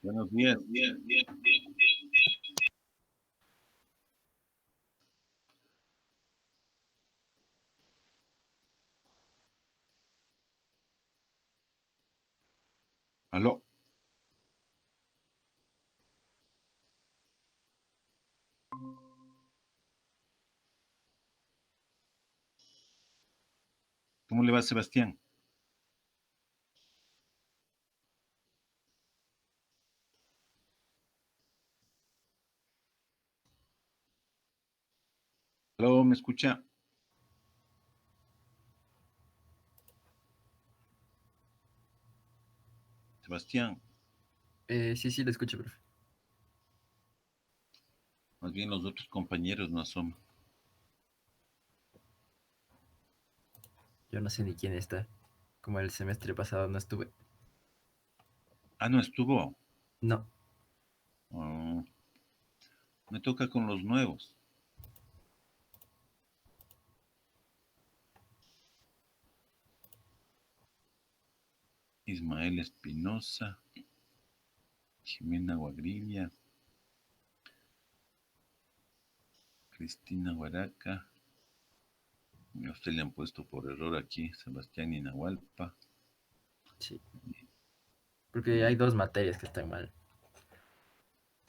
Buenos días. Aló. ¿Cómo le va, Sebastián? Aló, ¿me escucha? Sebastián, Sí, lo escucho, profe. más bien los otros compañeros no asoman. Yo no sé ni quién está. Como el semestre pasado no estuve. Ah, no estuvo. No, Oh, me toca con los nuevos. Ismael Espinosa, Jimena Guagrilla, Cristina Guaraca. A usted le han puesto por error aquí, Sebastián Inahualpa. sí. Porque hay dos materias que están mal.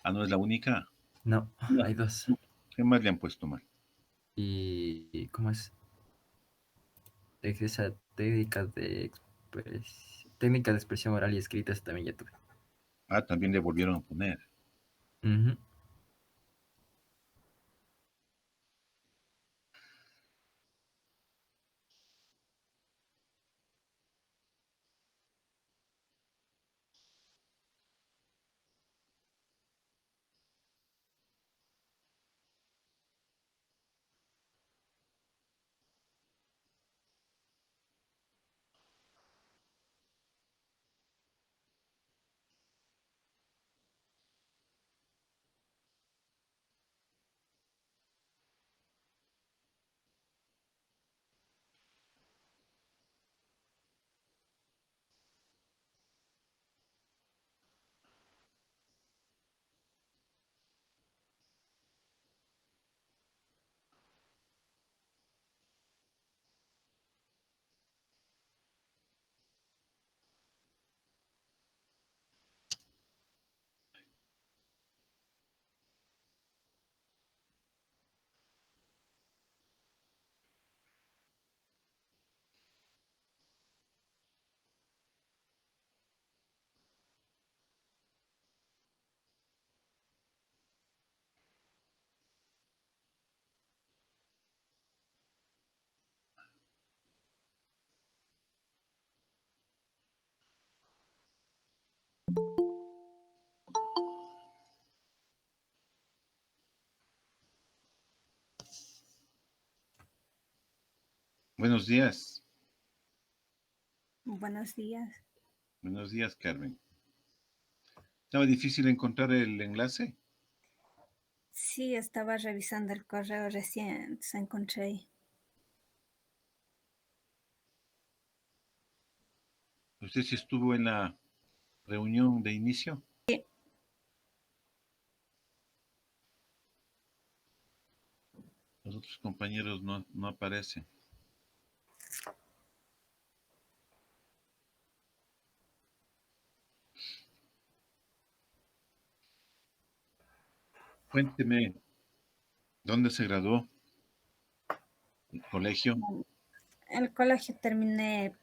Ah, no es la única. No, hay dos. ¿Qué más le han puesto mal? ¿Cómo es? Esa técnicas de expresión oral y escrita, esa también ya tuve. Ah, también le volvieron a poner. Ujú. Buenos días. Buenos días. Buenos días, Carmen. ¿Estaba difícil encontrar el enlace? Sí, estaba revisando el correo recién, se encontré ahí. ¿Usted sí estuvo en la reunión de inicio? Sí, Los otros compañeros no aparecen. Cuénteme, ¿dónde se graduó? ¿El colegio? el colegio terminé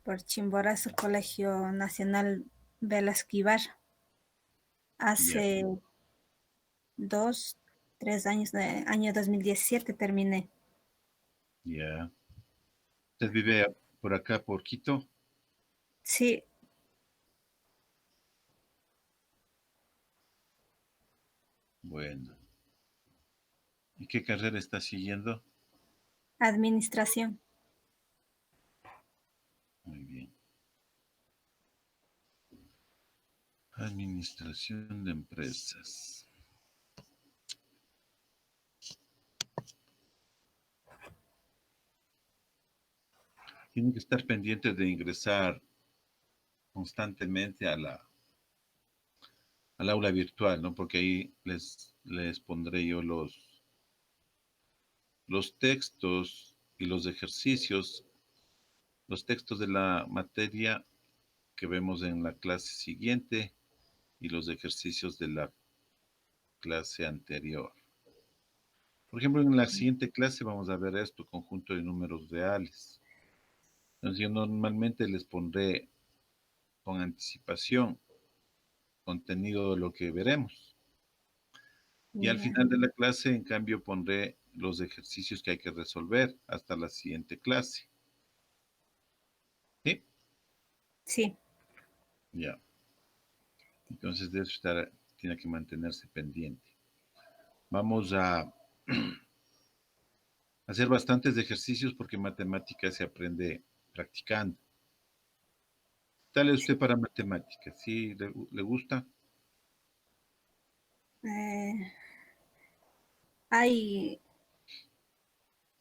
por Chimborazo, Colegio Nacional Velasco Ibarra. Ya, Hace 2, 3 años, año 2017 terminé. ya. ¿Usted vive por acá, por Quito? Sí, Bueno. ¿Y qué carrera está siguiendo? administración. Muy bien. Administración de empresas. Tienen que estar pendientes de ingresar constantemente al aula virtual, ¿no? Porque ahí les pondré yo los textos y los ejercicios, los textos de la materia que vemos en la clase siguiente y los ejercicios de la clase anterior. Por ejemplo, en la siguiente clase vamos a ver esto, conjunto de números reales. Entonces yo normalmente les pondré con anticipación contenido de lo que veremos. Y al Ya. final de la clase, en cambio, pondré los ejercicios que hay que resolver hasta la siguiente clase. ¿Sí? Sí. Ya. Entonces de eso tiene que mantenerse pendiente. Vamos a hacer bastantes ejercicios porque matemáticas se aprende practicando. ¿Qué tal es usted para matemáticas? ¿Sí le gusta? Eh, hay,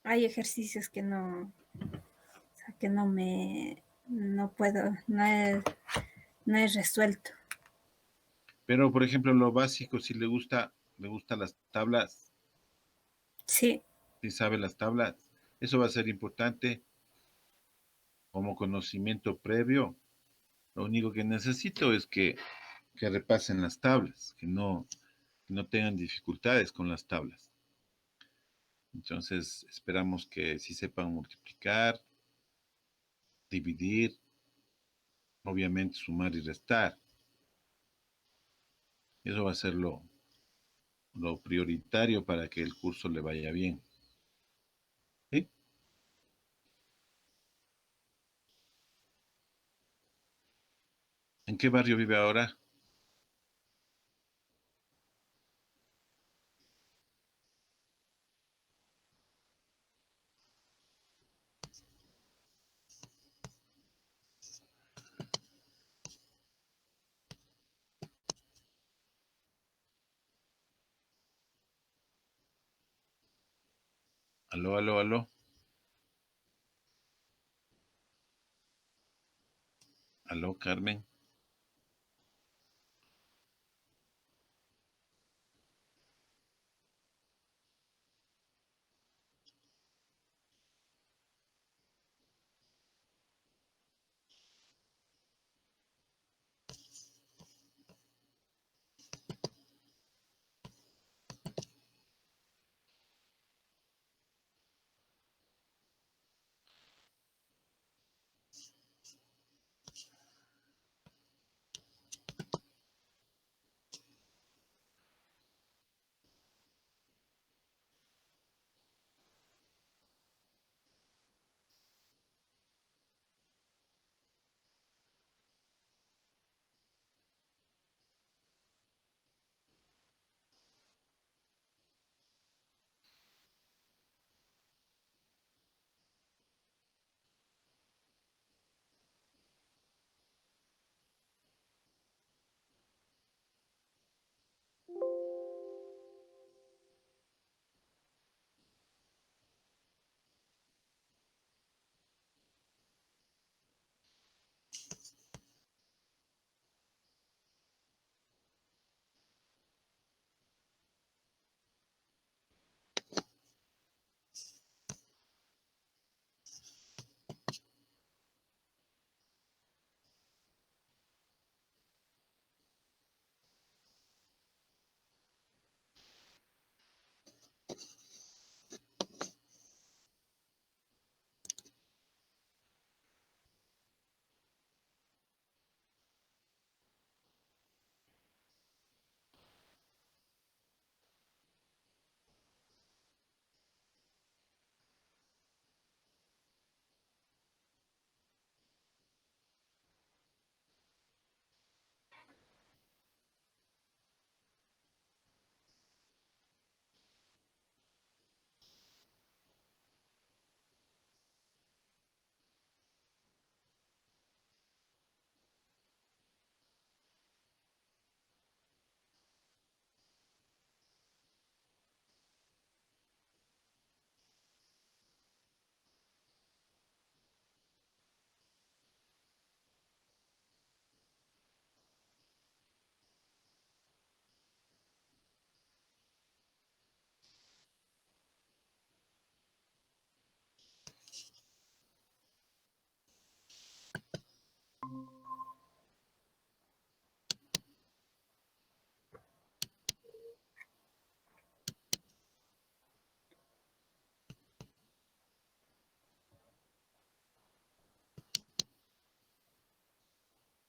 hay ejercicios que no, o sea, que no puedo, no he resuelto. Pero, por ejemplo, lo básico, si le gustan las tablas, Sí, si sabe las tablas, eso va a ser importante como conocimiento previo. Lo único que necesito es que repasen las tablas, que no tengan dificultades con las tablas. Entonces, esperamos que sí sepan multiplicar, dividir, obviamente sumar y restar. Eso va a ser lo prioritario para que el curso le vaya bien. ¿Sí? ¿En qué barrio vive ahora? Aló, aló, aló. Aló, Carmen.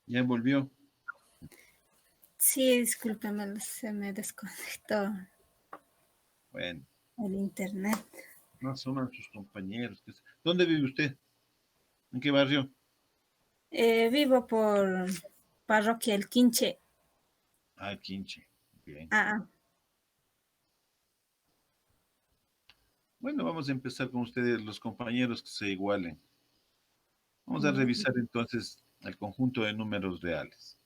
Ya volvió. Sí, discúlpeme, se me desconectó Bueno, el internet. no son sus compañeros. ¿Dónde vive usted? ¿En qué barrio? Vivo por Parroquia El Quinche. Ah, Quinche. Bien. Ah, Bueno, vamos a empezar con ustedes, los compañeros que se igualen. Vamos a ya, revisar entonces el conjunto de números reales.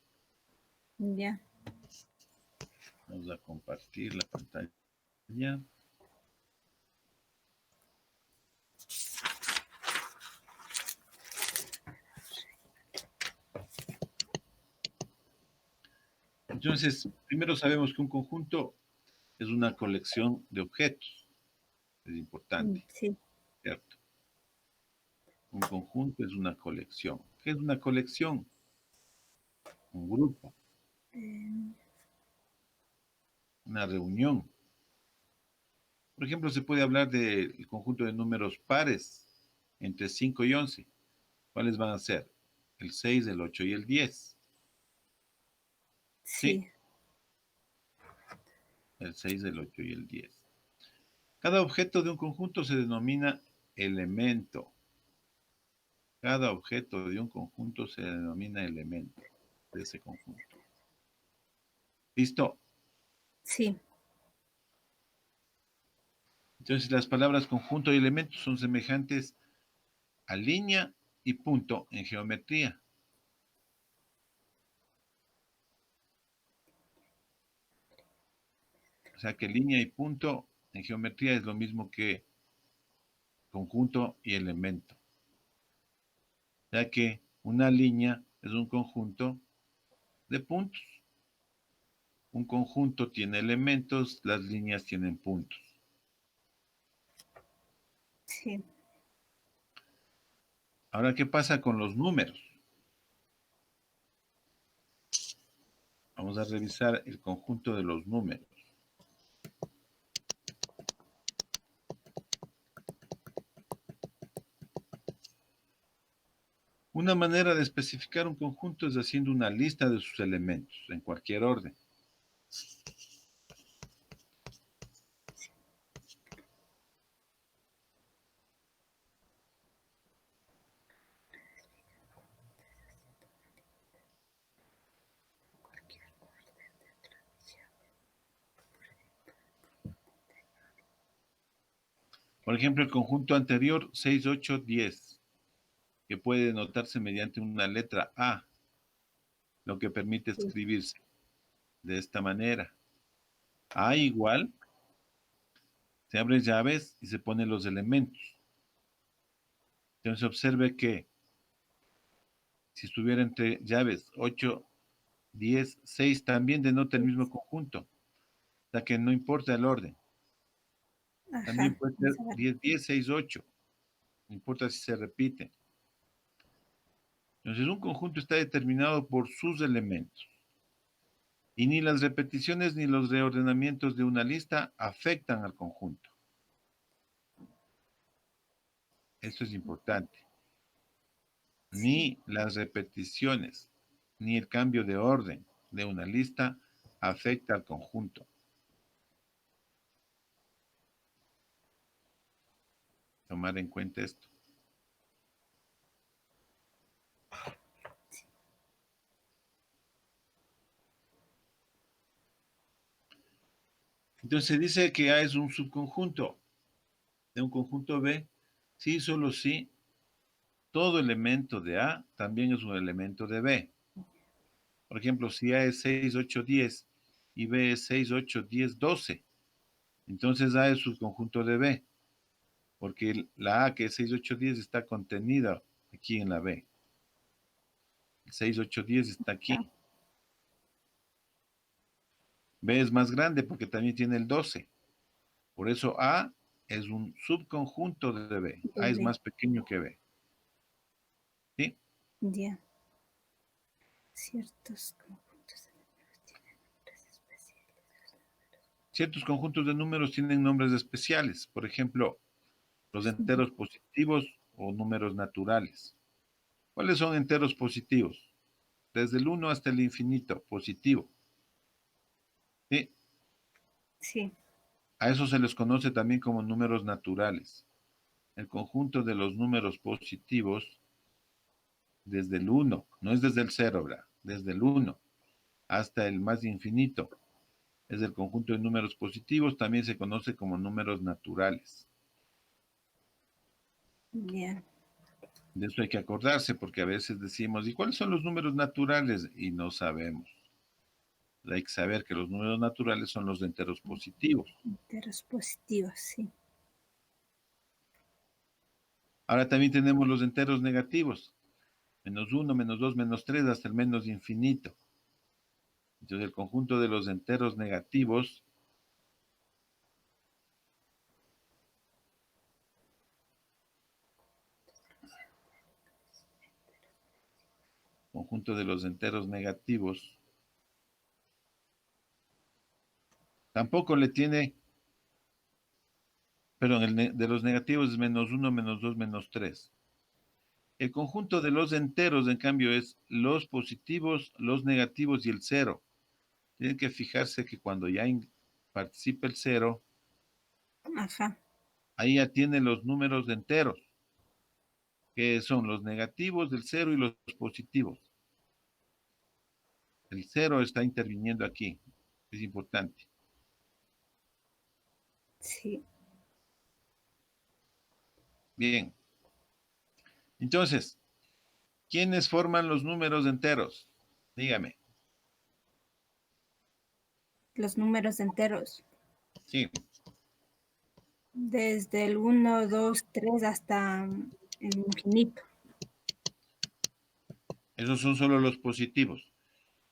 ya. Vamos a compartir la pantalla. Entonces, primero sabemos que un conjunto es una colección de objetos. Es importante, Sí. ¿cierto? Un conjunto es una colección. ¿Qué es una colección? Un grupo, Eh, una reunión. Por ejemplo, se puede hablar del conjunto de números pares entre 5 y 11. ¿Cuáles van a ser? El 6, el 8 y el 10. ¿Sí? sí, El 6, el 8 y el 10. Cada objeto de un conjunto se denomina elemento. Cada objeto de un conjunto se denomina elemento de ese conjunto. ¿Listo? sí, Entonces las palabras conjunto y elemento son semejantes a línea y punto en geometría. O sea que línea y punto en geometría es lo mismo que conjunto y elemento. Ya que una línea es un conjunto de puntos. Un conjunto tiene elementos, las líneas tienen puntos. sí. Ahora, ¿qué pasa con los números? Vamos a revisar el conjunto de los números. Una manera de especificar un conjunto es haciendo una lista de sus elementos en cualquier orden. Por ejemplo, el conjunto anterior, 6, 8, 10, que puede denotarse mediante una letra A, lo que permite Sí. escribirse de esta manera. A igual, se abren llaves y se ponen los elementos. Entonces observe que si estuviera entre llaves 8, 10, 6, también denota el mismo conjunto. O sea que no importa el orden. También Ajá, puede ser vamos a ver. 10, 10, 6, 8. No importa si se repite. Entonces un conjunto está determinado por sus elementos. Y ni las repeticiones ni los reordenamientos de una lista afectan al conjunto. Esto es importante. Sí, Ni las repeticiones ni el cambio de orden de una lista afecta al conjunto. Tomar en cuenta esto. Entonces se dice que A es un subconjunto de un conjunto B, sí, solo sí, todo elemento de A también es un elemento de B. Por ejemplo, si A es 6, 8, 10 y B es 6, 8, 10, 12, entonces A es subconjunto de B, porque la A que es 6, 8, 10 está contenida aquí en la B. 6, 8, 10 está ah, aquí. B es más grande porque también tiene el 12. Por eso A es un subconjunto de B. A es bebé. más pequeño que B. ¿Sí? Ya. Ciertos conjuntos de números tienen nombres especiales. Ciertos conjuntos de números tienen nombres especiales. Por ejemplo, los Ujú. enteros positivos o números naturales. ¿Cuáles son enteros positivos? desde el 1 hasta el infinito, positivo. ¿Sí? Sí. A eso se les conoce también como números naturales. El conjunto de los números positivos desde el 1, no es desde el 0, ¿verdad? Desde el 1 hasta el más infinito. Es el conjunto de números positivos, también se conoce como números naturales. Bien. De eso hay que acordarse porque a veces decimos, ¿y cuáles son los números naturales? Y no sabemos. Hay que saber que los números naturales son los de enteros positivos. Enteros positivos, sí. Ahora también tenemos los enteros negativos. Menos 1, menos 2, menos 3, hasta el menos infinito. Entonces el conjunto de los enteros negativos tampoco le tiene, perdón, de los negativos es menos 1, menos 2, menos 3. El conjunto de los enteros, en cambio, es los positivos, los negativos y el cero. Tienen que fijarse que cuando ya participa el cero, Ajá. ahí ya tiene los números enteros, que son los negativos, el cero y los positivos. El cero está interviniendo aquí, es importante. Sí. Bien. Entonces, ¿quiénes forman los números enteros? Dígame. Los números enteros. Sí, Desde el 1, 2, 3 hasta el infinito. esos son solo los positivos.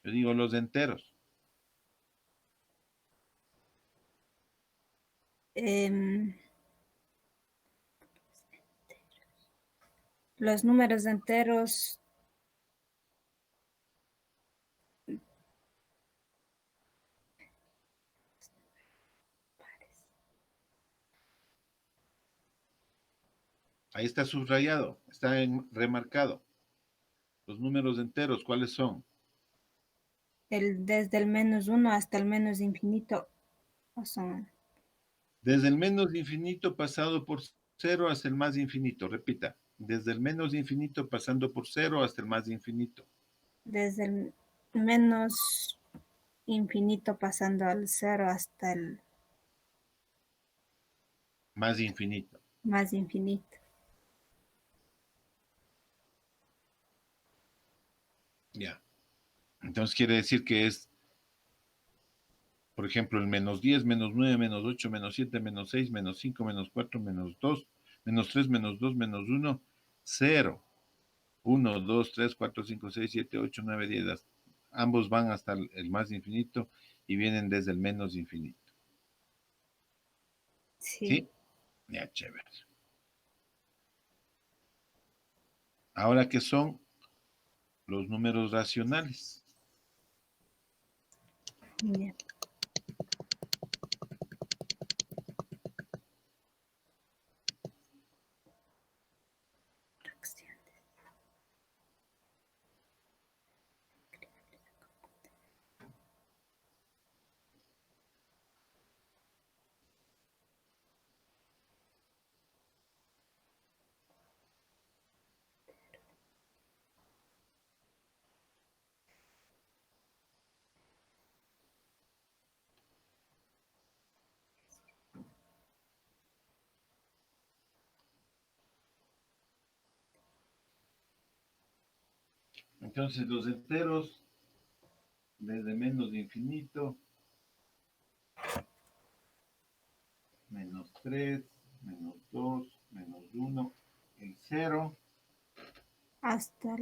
Yo digo los enteros. Em, los números enteros. Ahí está subrayado, está remarcado. Los números enteros, ¿cuáles son? Desde el menos 1 hasta el menos infinito. Son Desde el menos infinito pasado por cero hasta el más infinito. Repita. Desde el menos infinito pasando por cero hasta el más infinito. desde el menos infinito pasando al 0 hasta el Más infinito. más infinito. Ya. Entonces quiere decir que es, por ejemplo, el menos 10, menos 9, menos 8, menos 7, menos 6, menos 5, menos 4, menos 2, menos 3, menos 2, menos 1, 0. 1, 2, 3, 4, 5, 6, 7, 8, 9, 10. Ambos van hasta el más infinito y vienen desde el menos infinito. Sí. ¿Sí? Ya, chévere. Ahora, ¿qué son los números racionales? Bien. Entonces, los enteros desde menos infinito, menos 3, menos 2, menos 1, el 0, Hasta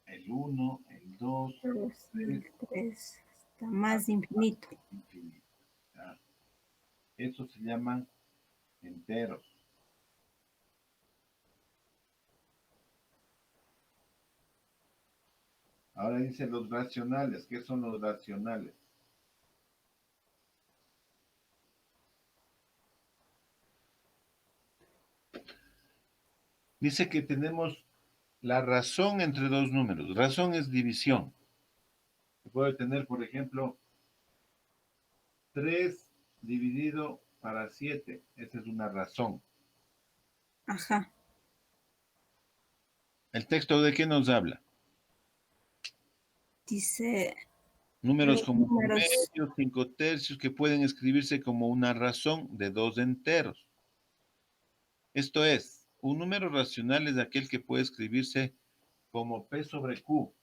el 1, el 2, el 3, 3 hasta más infinito. infinito. ¿Ya? Eso se llaman enteros. Ahora dice los racionales. ¿Qué son los racionales? Dice que tenemos la razón entre dos números. Razón es división. Puedo tener, por ejemplo, 3 dividido para 7. Esa es una razón. Ajá. ¿El texto de qué nos habla? Dice Números los como números. medios, 5 tercios, que pueden escribirse como una razón de 2 enteros. Esto es, un número racional es aquel que puede escribirse como P sobre Q.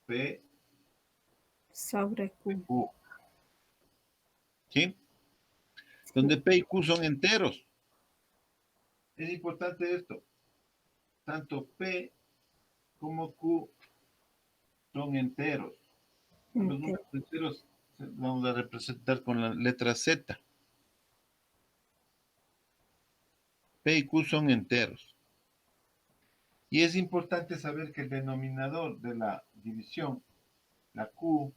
P Sobre sobre Q. Q. ¿Sí? Donde P y Q son enteros. Es importante esto. Tanto P como Q son enteros. A los números enteros vamos a representar con la letra Z. P y Q son enteros. Y es importante saber que el denominador de la división, la Q,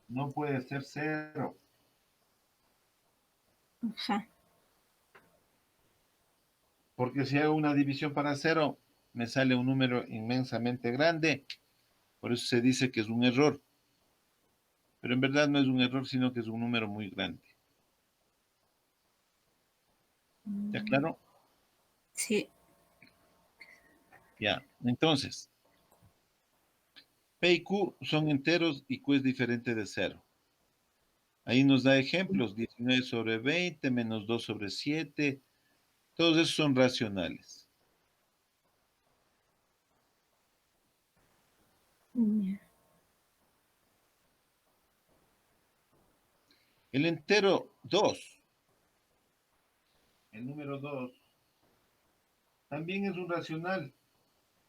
no puede ser 0. Ajá. Porque si hago una división para 0, me sale un número inmensamente grande. Por eso se dice que es un error. Pero en verdad no es un error, sino que es un número muy grande. ¿Ya claro? Sí. Ya. Entonces, P y Q son enteros y Q es diferente de 0. Ahí nos da ejemplos, 19 sobre 20 menos 2 sobre 7. Todos esos son racionales. El entero 2, el número 2, también es un racional,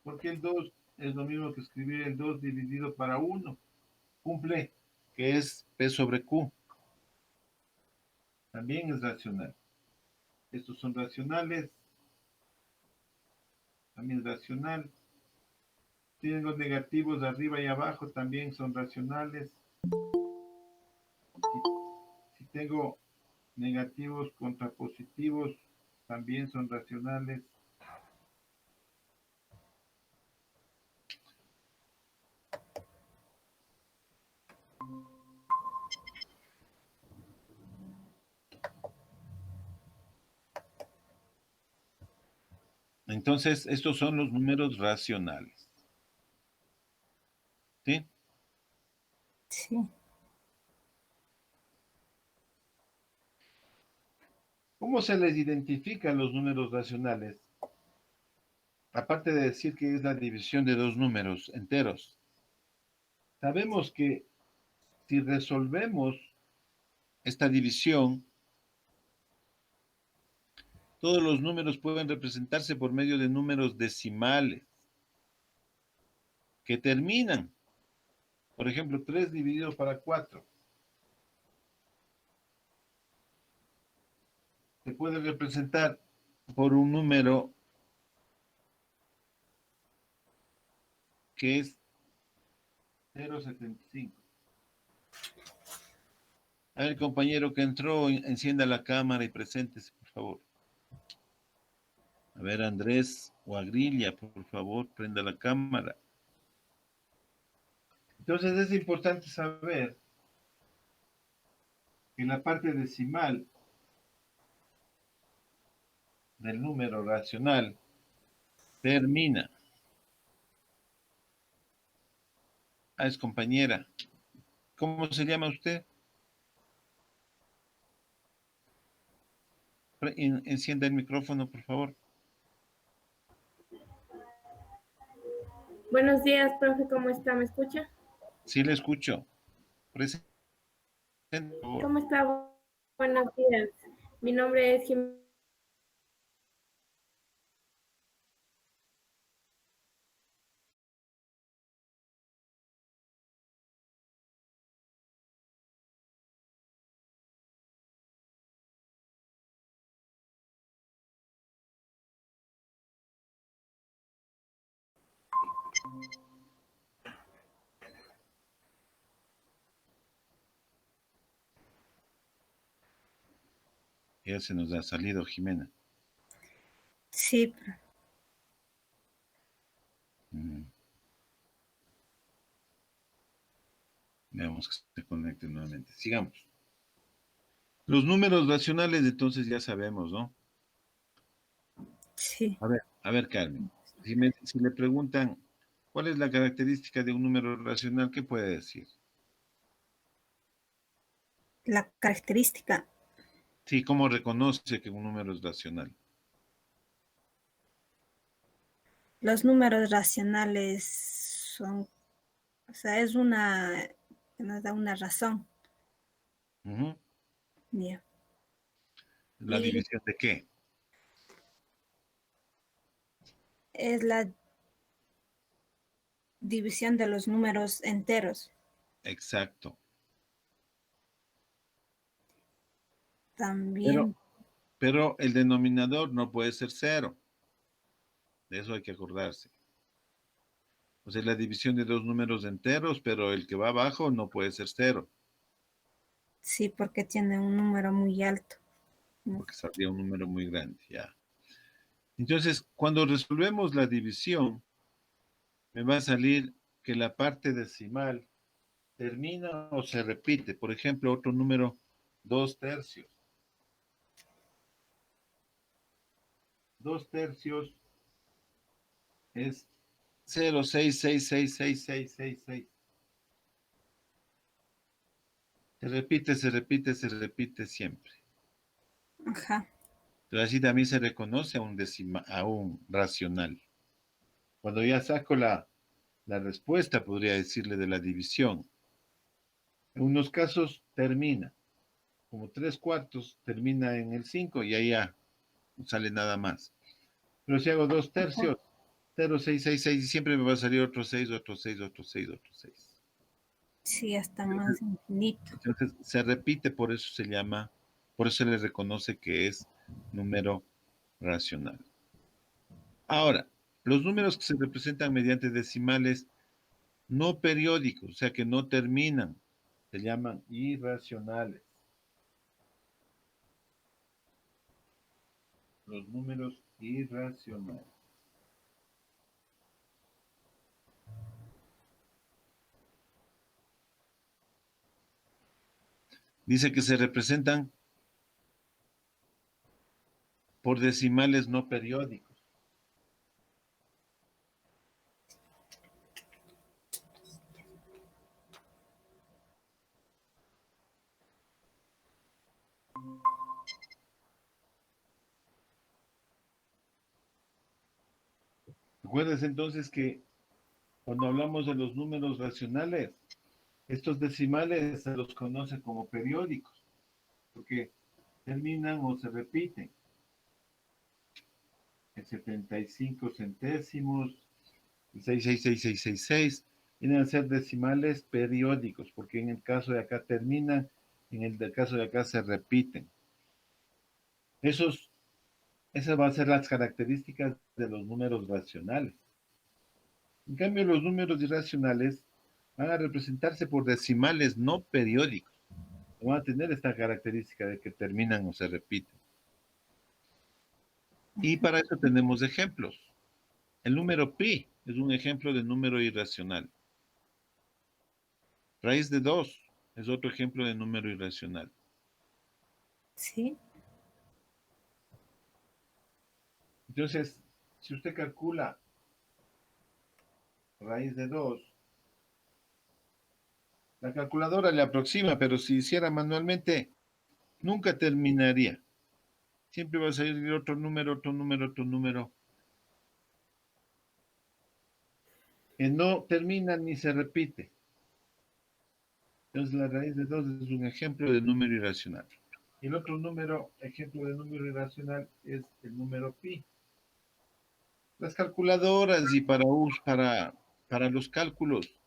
porque el 2 es lo mismo que escribir el 2 dividido para 1. Cumple, que es P sobre Q. También es racional. Estos son racionales, también es racional. Tienen los negativos de arriba y abajo, también son racionales. Si tengo negativos contrapositivos, también son racionales. Entonces, estos son los números racionales. ¿Sí? Sí. ¿Cómo se les identifican los números racionales? Aparte de decir que es la división de dos números enteros, sabemos que si resolvemos esta división, todos los números pueden representarse por medio de números decimales que terminan. Por ejemplo, 3 dividido para 4. Se puede representar por un número que es 0,75. A ver, compañero que entró, encienda la cámara y preséntese, por favor. A ver, Andrés o Agrilia, por favor, prenda la cámara. Entonces es importante saber que la parte decimal del número racional termina. Ah, es compañera. ¿Cómo se llama usted? Encienda el micrófono, por favor. Buenos días, profe, ¿cómo está? ¿Me escucha? Sí, le escucho. Presente, por favor. ¿Cómo está? Buenos días. Mi nombre es Jimena. Ya se nos ha salido, Jimena. Sí, Mm. Veamos que se conecte nuevamente. Sigamos. Los números racionales, entonces ya sabemos, ¿no? sí. A ver, Carmen. Si le preguntan cuál es la característica de un número racional, ¿qué puede decir? La característica, Sí, ¿cómo reconoce que un número es racional? los números racionales son, o sea, es una, que nos da una razón. Ujú. Ya. ¿La Y división de qué? es la división de los números enteros. Exacto. Pero, También, pero el denominador no puede ser cero. De eso hay que acordarse. O sea, la división de dos números enteros, pero el que va abajo no puede ser cero, sí, porque tiene un número muy alto, ¿no? porque saldría un número muy grande, ya. Entonces, cuando resolvemos la división, me va a salir que la parte decimal termina o se repite. Por ejemplo, otro número, 2/3. 2/3 es 0,6666666. Se repite, se repite, se repite siempre. Ajá. Pero así también se reconoce a un racional. Cuando ya saco la respuesta, podría decirle de la división. En unos casos termina, como 3/4 termina en el 5 y ahí ya no sale nada más. Pero si hago 2/3, 0,666 y siempre me va a salir otro 6, otro 6, otro 6, otro 6. Sí, hasta más infinito. Entonces se repite, por eso se llama, por eso se le reconoce que es número racional. Ahora, los números que se representan mediante decimales no periódicos, o sea que no terminan, se llaman irracionales. Los números irracionales. Dice que se representan por decimales no periódicos. Recuerdes entonces que cuando hablamos de los números racionales, estos decimales se los conoce como periódicos, porque terminan o se repiten. El 75 centésimos, el 66666, vienen a ser decimales periódicos, porque en el caso de acá terminan, en el caso de acá se repiten. Esas van a ser las características de los números racionales. En cambio, los números irracionales van a representarse por decimales no periódicos. Van a tener esta característica de que terminan o se repiten. Y para eso tenemos ejemplos. El número pi es un ejemplo de número irracional. Raíz de 2 es otro ejemplo de número irracional. Sí, Entonces, si usted calcula raíz de 2, la calculadora le aproxima, pero si hiciera manualmente, nunca terminaría. Siempre va a salir otro número, otro número, otro número, que no termina ni se repite. Entonces, la raíz de 2 es un ejemplo de número irracional. Y el otro número, ejemplo de número irracional, es el número pi. Las calculadoras y para los cálculos,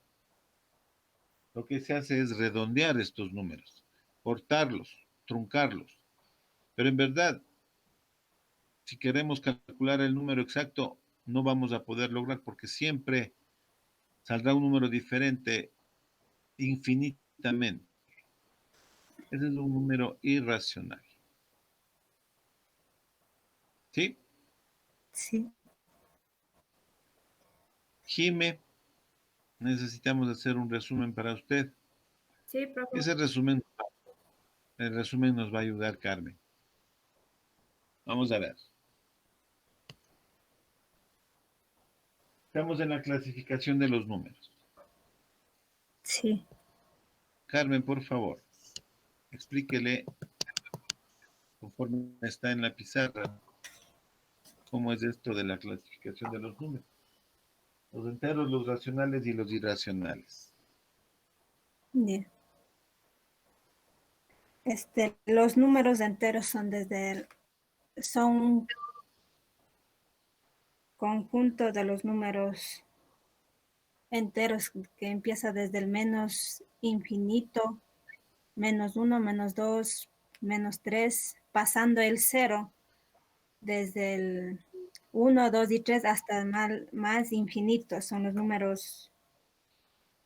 lo que se hace es redondear estos números, cortarlos, truncarlos. Pero en verdad, si queremos calcular el número exacto, no vamos a poder lograr porque siempre saldrá un número diferente infinitamente. Ese es un número irracional. ¿Sí? Sí, Jime, necesitamos hacer un resumen para usted. Sí, profe. El resumen nos va a ayudar, Carmen. Vamos a ver. Estamos en la clasificación de los números. sí. Carmen, por favor, explíquele, conforme está en la pizarra, cómo es esto de la clasificación de los números. Los enteros, los racionales y los irracionales. Bien. Los números enteros son un conjunto de los números enteros que empieza desde el menos infinito, -1, -2, -3, pasando el 0, desde el 1, 2 y 3 hasta más infinito, son los números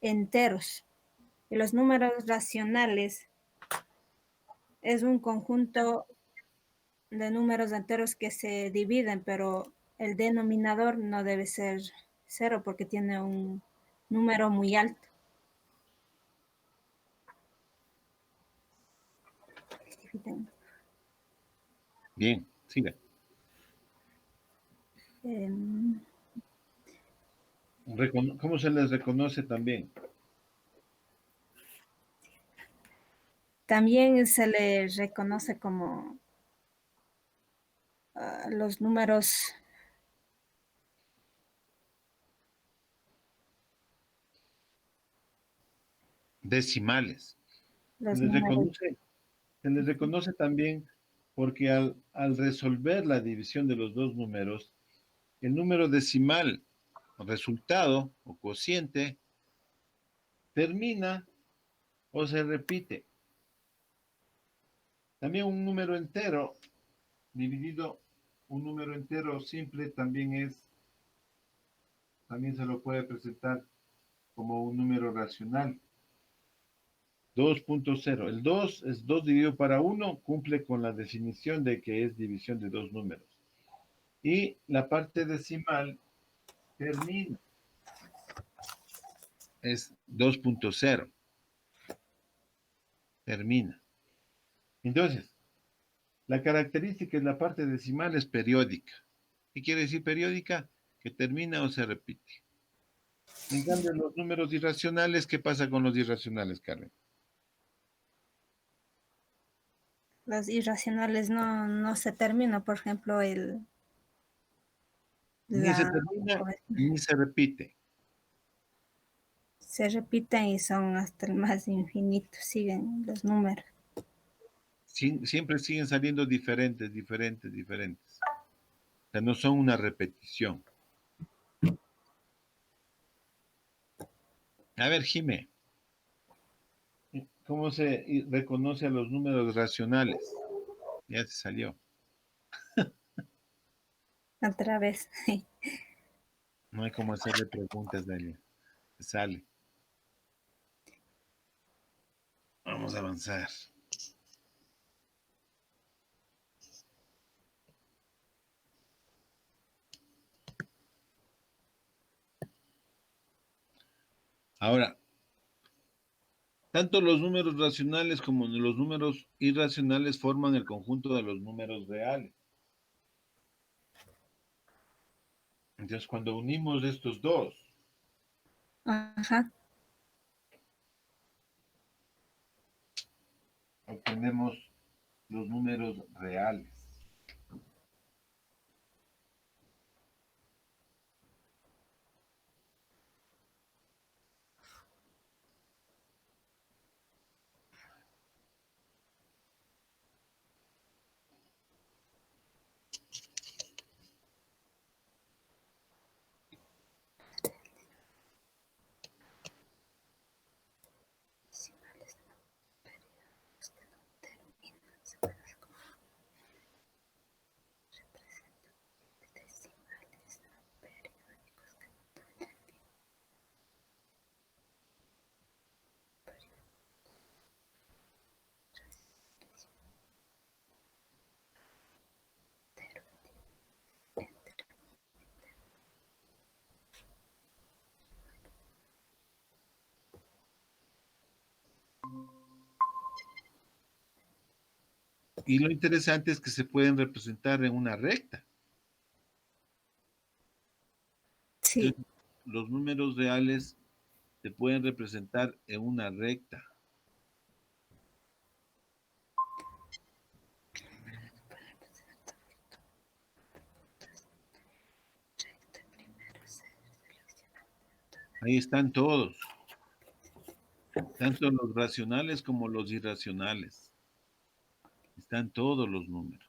enteros. Y los números racionales es un conjunto de números enteros que se dividen, pero el denominador no debe ser 0 porque tiene un número muy alto. Bien, siga. ¿Cómo se les reconoce también? También se le reconoce como los números Decimales. Se los les números reconoce también porque al resolver la división de los dos números, el número decimal, resultado o cociente, termina o se repite. También un número entero dividido, un número entero simple también se lo puede presentar como un número racional. 2.0. El 2 es 2 dividido para 1, cumple con la definición de que es división de dos números. Y la parte decimal termina. Es 2.0. Termina. Entonces, la característica es la parte decimal es periódica. ¿Qué quiere decir periódica? Que termina o se repite. En cambio, los números irracionales, ¿qué pasa con los irracionales, Carmen? los irracionales no se terminan, por ejemplo, Ni se la, termina ni se repite. se repiten y son hasta el más infinito, siguen los números. Siempre siguen saliendo diferentes. O sea, no son una repetición. A ver, Jimé, ¿cómo se reconoce a los números racionales? Ya se salió. Otra vez. No hay cómo hacerle preguntas, Dalia. Se sale. Vamos a avanzar. Ahora, tanto los números racionales como los números irracionales forman el conjunto de los números reales. Entonces, cuando unimos estos dos, Ajá. obtenemos los números reales. Y lo interesante es que se pueden representar en una recta. Sí, Entonces, los números reales se pueden representar en una recta. Ahí están todos, tanto los racionales como los irracionales. Están todos los números.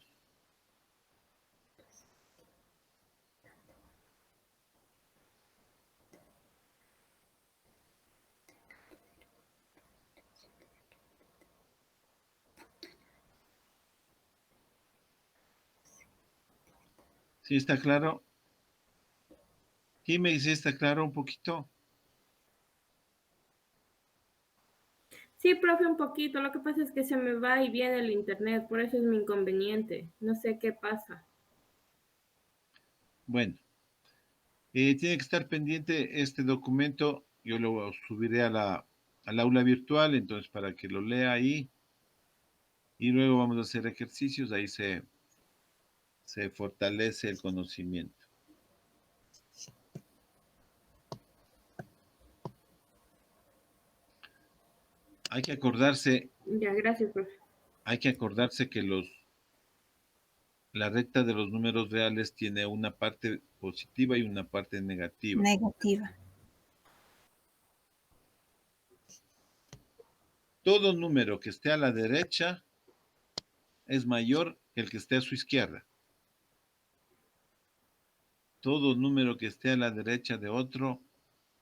¿Sí está claro? Jimmy, ¿sí está claro un poquito? Sí, profe, un poquito. Lo que pasa es que se me va y viene el internet, por eso es mi inconveniente. No sé qué pasa. Bueno, tiene que estar pendiente este documento. Yo lo subiré al aula virtual, entonces para que lo lea ahí. Y luego vamos a hacer ejercicios. Ahí se fortalece el conocimiento. Hay que acordarse, Ya, gracias, profe. que la recta de los números reales tiene una parte positiva y una parte negativa. negativa. Todo número que esté a la derecha es mayor que el que esté a su izquierda. Todo número que esté a la derecha de otro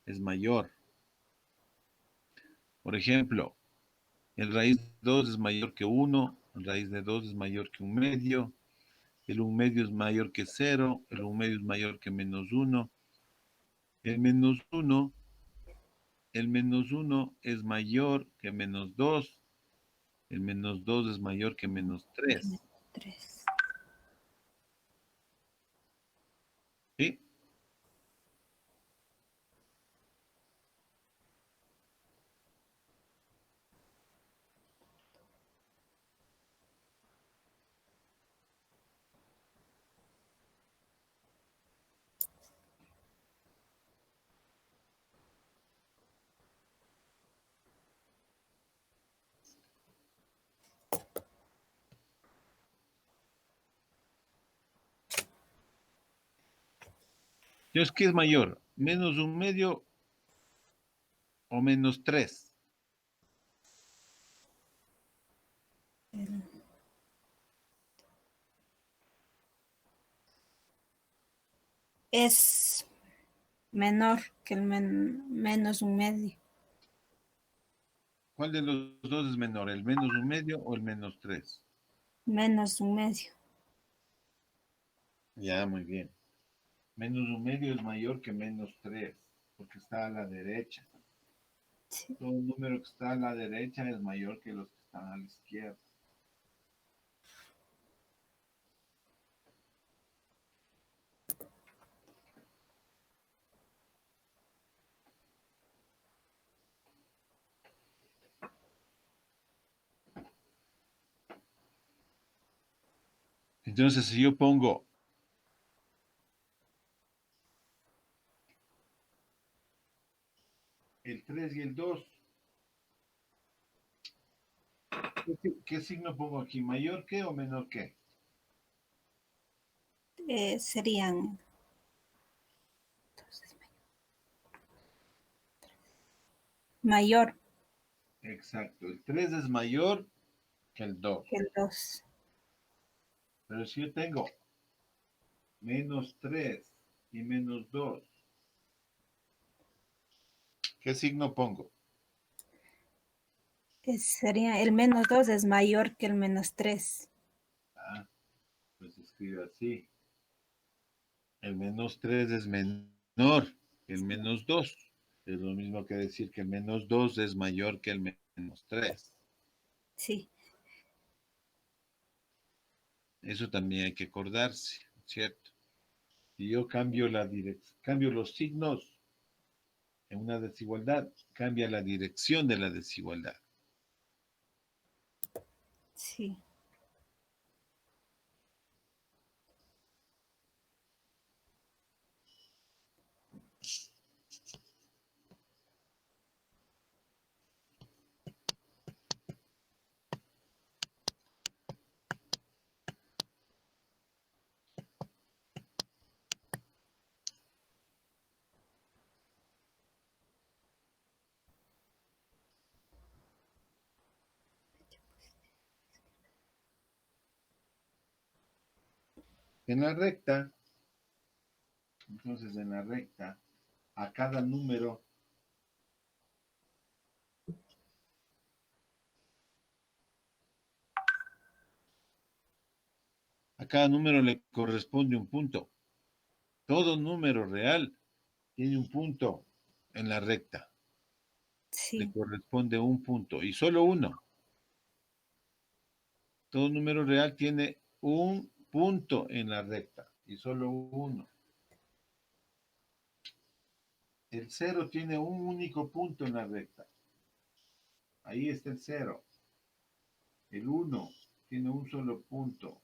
es mayor. Por ejemplo, el raíz de 2 es mayor que 1, el raíz de 2 es mayor que un medio, el un medio es mayor que 0, el un medio es mayor que menos 1, el menos 1, el menos 1 es mayor que menos 2, el menos 2 es mayor que menos 3. 3. ¿Sí? Entonces, ¿qué es mayor? ¿Menos un medio o menos 3? Es menor que el menos un medio. ¿Cuál de los dos es menor? ¿El menos un medio o el menos 3? Menos un medio. Ya, muy bien. Menos un medio es mayor que menos 3, porque está a la derecha. Sí. Todo número que está a la derecha es mayor que los que están a la izquierda. Entonces, si yo pongo el 3 y el 2, ¿qué signo pongo aquí? ¿Mayor que o menor que? Serían mayor Exacto, el 3 es mayor que el 2. que el 2. Pero si yo tengo menos 3 y menos 2, ¿qué signo pongo? Sería el menos 2 es mayor que el menos 3. Ah, pues escribe así. El menos 3 es menor que el menos 2. Es lo mismo que decir que el menos 2 es mayor que el menos 3. Sí, Eso también hay que acordarse, ¿cierto? Si yo cambio los signos en una desigualdad, cambia la dirección de la desigualdad. sí. En la recta, entonces en la recta, a cada número le corresponde un punto. Todo número real tiene un punto en la recta. Le Sí, corresponde un punto y solo uno. Todo número real tiene un punto en la recta y solo uno. El cero tiene un único punto en la recta. Ahí está el cero. El uno tiene un solo punto.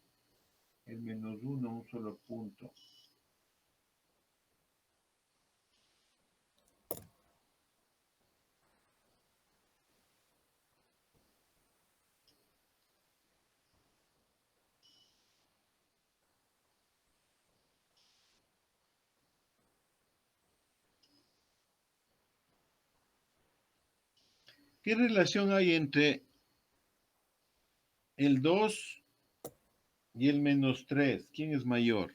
El menos uno, un solo punto. ¿Qué relación hay entre el 2 y el menos 3? ¿Quién es mayor?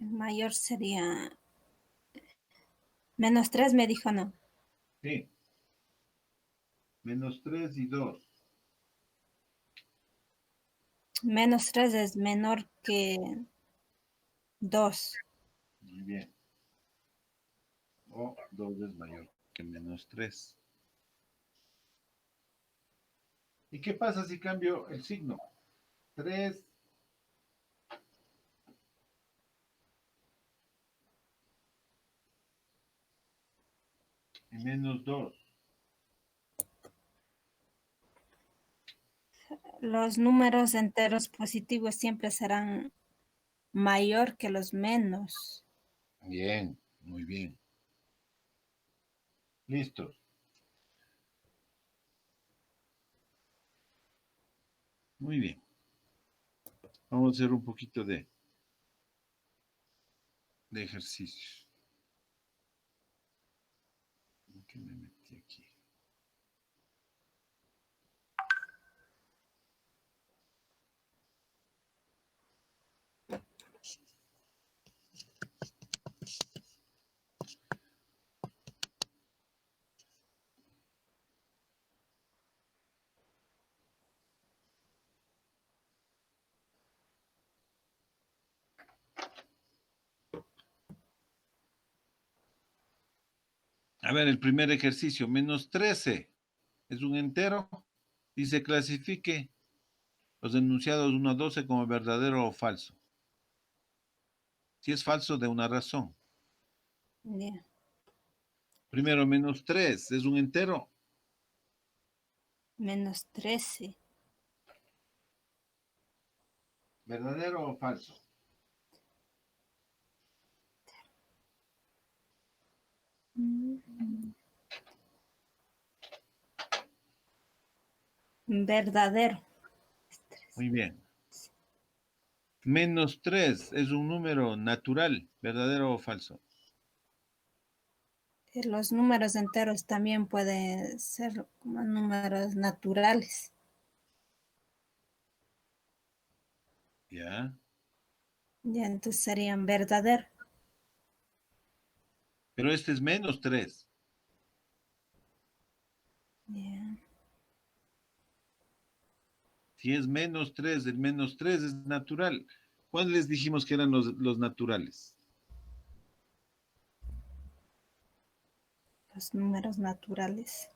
el mayor sería -3, me dijo, no. Sí. Menos 3 y 2. -3 es menor que 2. Muy bien. O 2 es mayor que menos 3. ¿Y qué pasa si cambio el signo? 3 y menos 2. Los números enteros positivos siempre serán mayor que los menos. Bien, muy bien. Listo. Muy bien. Vamos a hacer un poquito de ejercicio. ¿Qué me metí aquí? A ver, el primer ejercicio, menos 13. ¿Es un entero? Dice, clasifique los enunciados 1 a 12 como verdadero o falso. Si es falso, de una razón. Ya. Primero, menos 3. ¿Es un entero? -13. ¿Verdadero o falso? Verdadero. Muy bien. Menos 3 es un número natural, ¿verdadero o falso? Los números enteros también pueden ser como números naturales. Ya. Ya, entonces serían verdadero. Pero este es menos 3. Ya. Si es menos 3, el menos 3 es natural. ¿Cuándo les dijimos que eran los naturales? Los números naturales.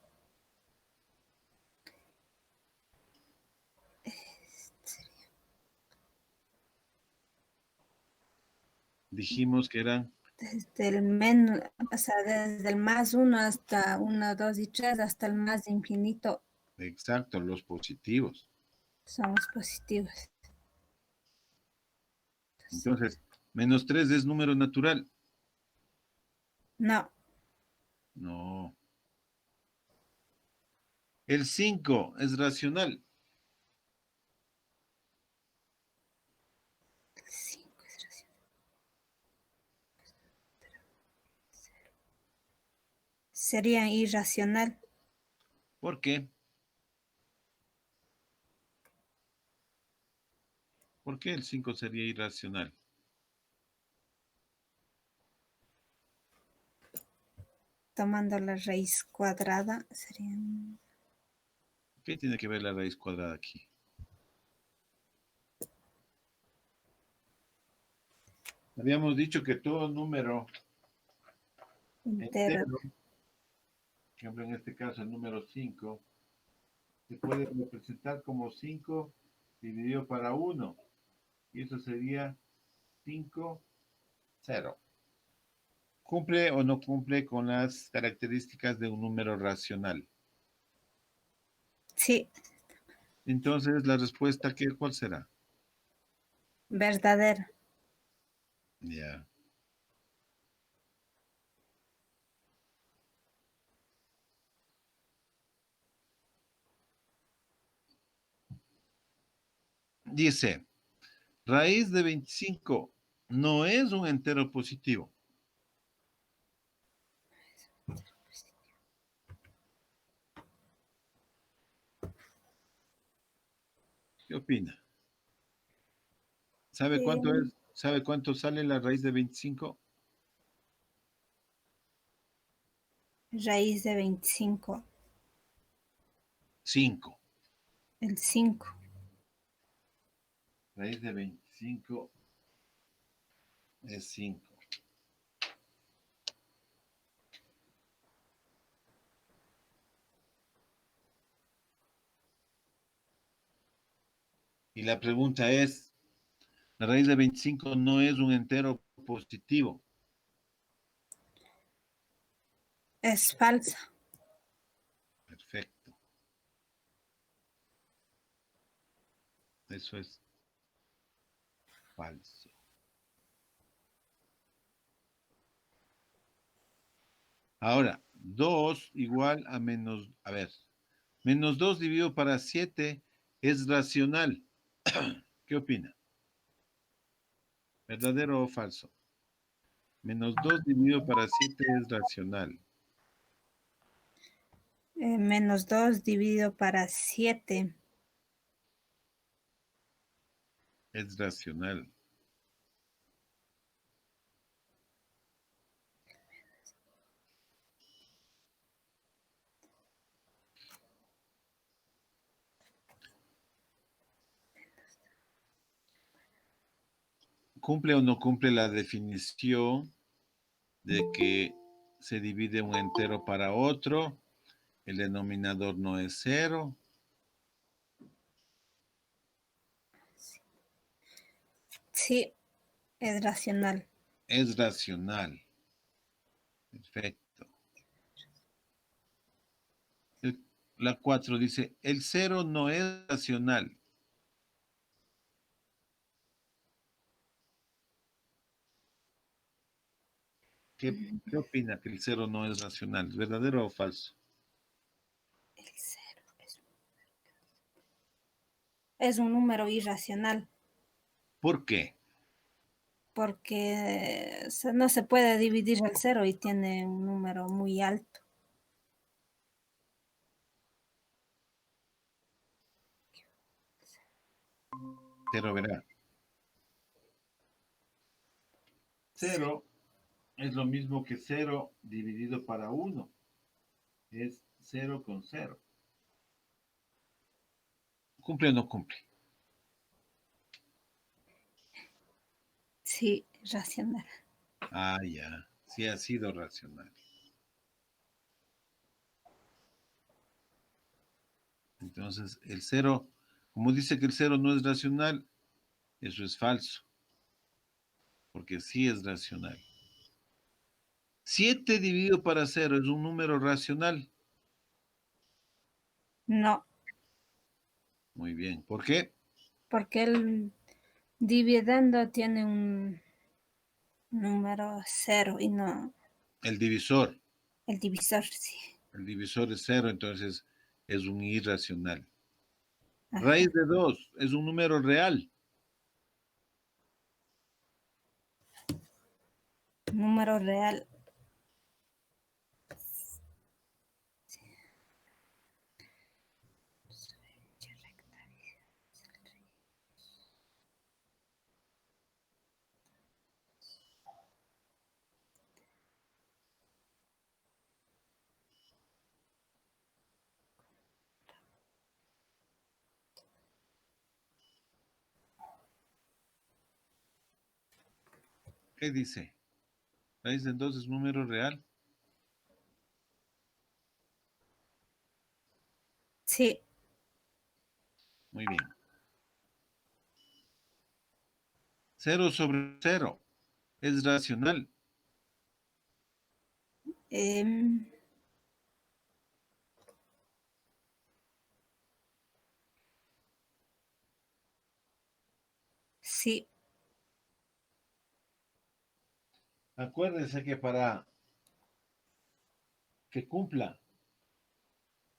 Dijimos que eran, Desde el menos, o sea, desde el +1 hasta 1, 2 y 3, hasta el más infinito, exacto, los positivos. son los positivos. Entonces, menos 3 es número natural. No, No. El 5 es racional. 5 es racional. Sería irracional. ¿Por qué? ¿Por qué el 5 sería irracional? Tomando la raíz cuadrada sería... ¿Qué tiene que ver la raíz cuadrada aquí? Habíamos dicho que todo número entero. entero, por ejemplo en este caso el número 5, se puede representar como 5 dividido para 1. Y eso sería 5, 0. ¿Cumple o no cumple con las características de un número racional? Sí, Entonces, la respuesta, ¿cuál será? verdadero. Ya. Dice, raíz de 25 no es un entero positivo. ¿Qué opina? ¿Sabe cuánto Eh, es? ¿Sabe cuánto sale la raíz de 25? raíz de 25, 5. el 5. Raíz de 25 es 5. Y la pregunta es, la raíz de 25 no es un entero positivo. Es falsa. Perfecto. Eso es falso. Ahora, 2 igual a menos, a ver, menos 2 dividido para 7 es racional. ¿Qué opina? ¿Verdadero o falso? Menos 2 dividido para 7 es racional. Menos 2 dividido para 7. Es racional. ¿Cumple o no cumple la definición de que se divide un entero para otro? El denominador no es cero. Sí, es racional. Es racional. Perfecto. La 4 dice, el cero no es racional. ¿Qué opina que el cero no es racional? ¿Verdadero o falso? El 0 es un número irracional ¿Por qué? porque no se puede dividir el 0 y tiene un número muy alto. Pero verá, cero es lo mismo que cero dividido para uno. Es 0 con 0. ¿Cumple o no cumple? Sí, racional. Ah, ya. Sí ha sido racional. Entonces, el cero, como dice que el cero no es racional, eso es falso, porque sí es racional. 7 dividido para cero es un número racional. No, Muy bien. ¿Por qué? porque el dividendo tiene un número 0 y no El divisor. el divisor, sí. El divisor es cero, entonces es un irracional. Ajá. Raíz de 2 es un número real. Número real. ¿Qué dice? Raíz de 2 es número real. Sí. Muy bien. 0/0 es racional. Em, sí. Acuérdense que para que cumpla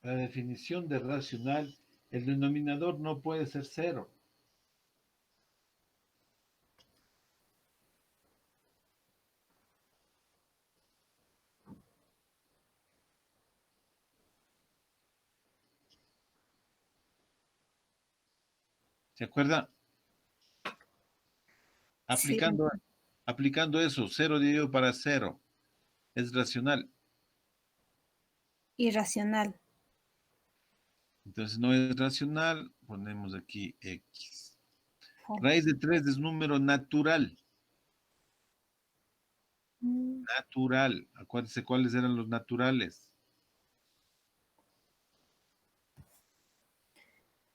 la definición de racional, el denominador no puede ser 0. ¿Se acuerda? Sí. Aplicando eso, 0 dividido para 0 es racional. Irracional. Entonces no es racional, ponemos aquí X. Oh. Raíz de 3 es número natural. Mm, Natural. Acuérdense cuáles eran los naturales.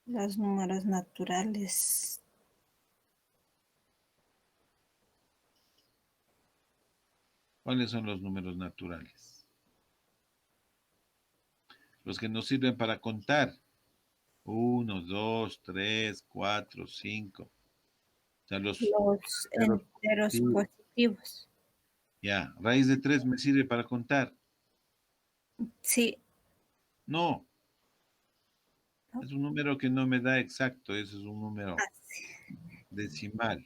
Los números naturales. ¿Cuáles son los números naturales? Los que nos sirven para contar. 1, 2, 3, 4, 5. O sea, los Los enteros enteros positivos. positivos. Ya, raíz de 3 me sirve para contar. Sí. No, ¿No? es un número que no me da exacto, ese es un número Ah, sí. decimal.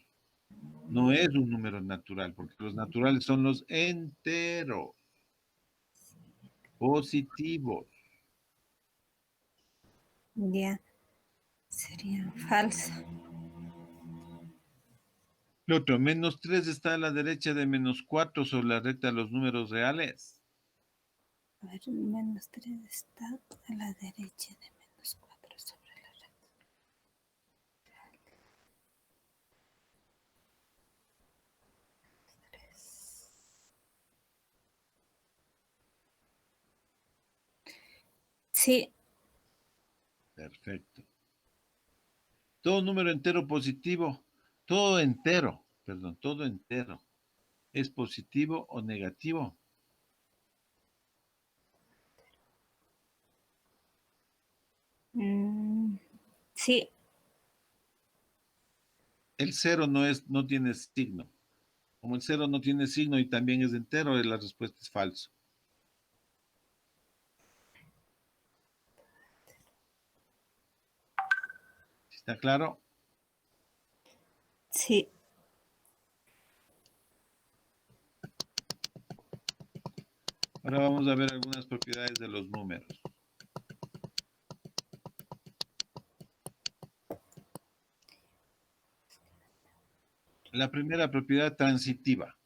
No es un número natural, porque los naturales son los enteros positivos. Ya. Sería falso. Lo otro, menos 3 está a la derecha de menos 4 sobre la recta de los números reales. A ver, menos 3 está a la derecha de menos 4 sobre la recta. Sí. Perfecto. Todo número entero positivo, todo entero, ¿es positivo o negativo? Sí. El cero no tiene signo. Como el cero no tiene signo y también es entero, la respuesta es falso. ¿Está claro? Sí. Ahora vamos a ver algunas propiedades de los números. La primera propiedad transitiva.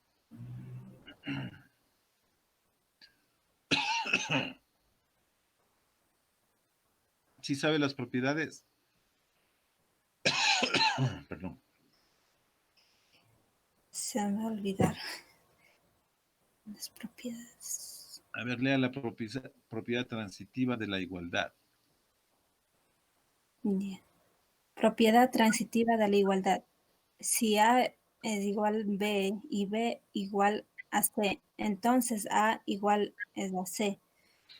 ¿Sí sabe las propiedades? Perdón. Se me va a olvidar las propiedades. A ver, lea la propiedad transitiva de la igualdad. Ya. Propiedad transitiva de la igualdad. Si A es igual a B y B igual a C, entonces A igual es a C.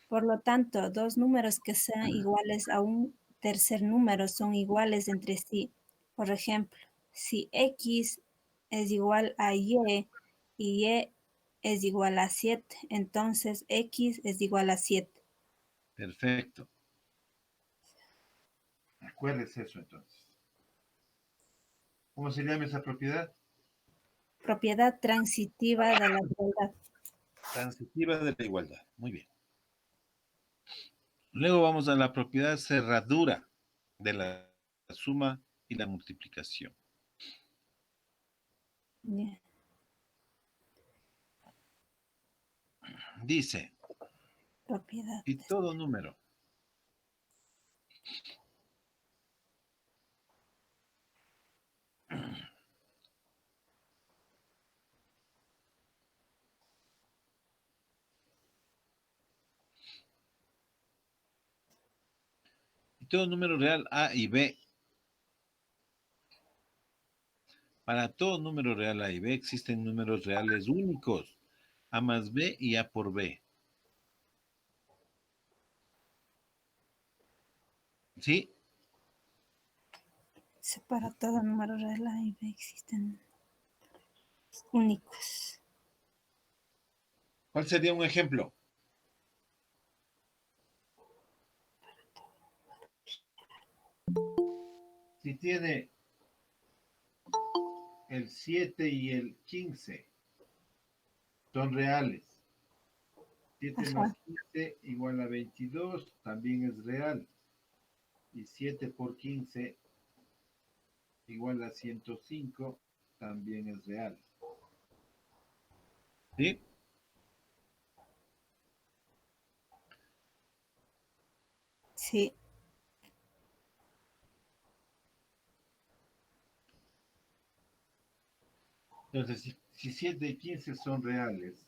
Por lo tanto, dos números que sean iguales a un tercer número son iguales entre sí. Por ejemplo, si X es igual a Y y Y es igual a 7, entonces X es igual a 7. Perfecto. Acuérdese eso entonces. ¿Cómo se llama esa propiedad? Propiedad transitiva de la igualdad. Transitiva de la igualdad. Muy bien. Luego vamos a la propiedad cerradura de la suma y la multiplicación. Ya. Dice, Propiedad. y todo número todo número real A y B. Para todo número real A y B existen números reales únicos, A más B y A por B. ¿Sí? Para todo número real A y B existen únicos. ¿Cuál sería un ejemplo? Si tiene el 7 y el 15, son reales. 7 Ajá. más 15 igual a 22, también es real. Y 7 por 15 igual a 105, también es real. ¿Sí? Sí. Entonces, si 7 y 15 son reales,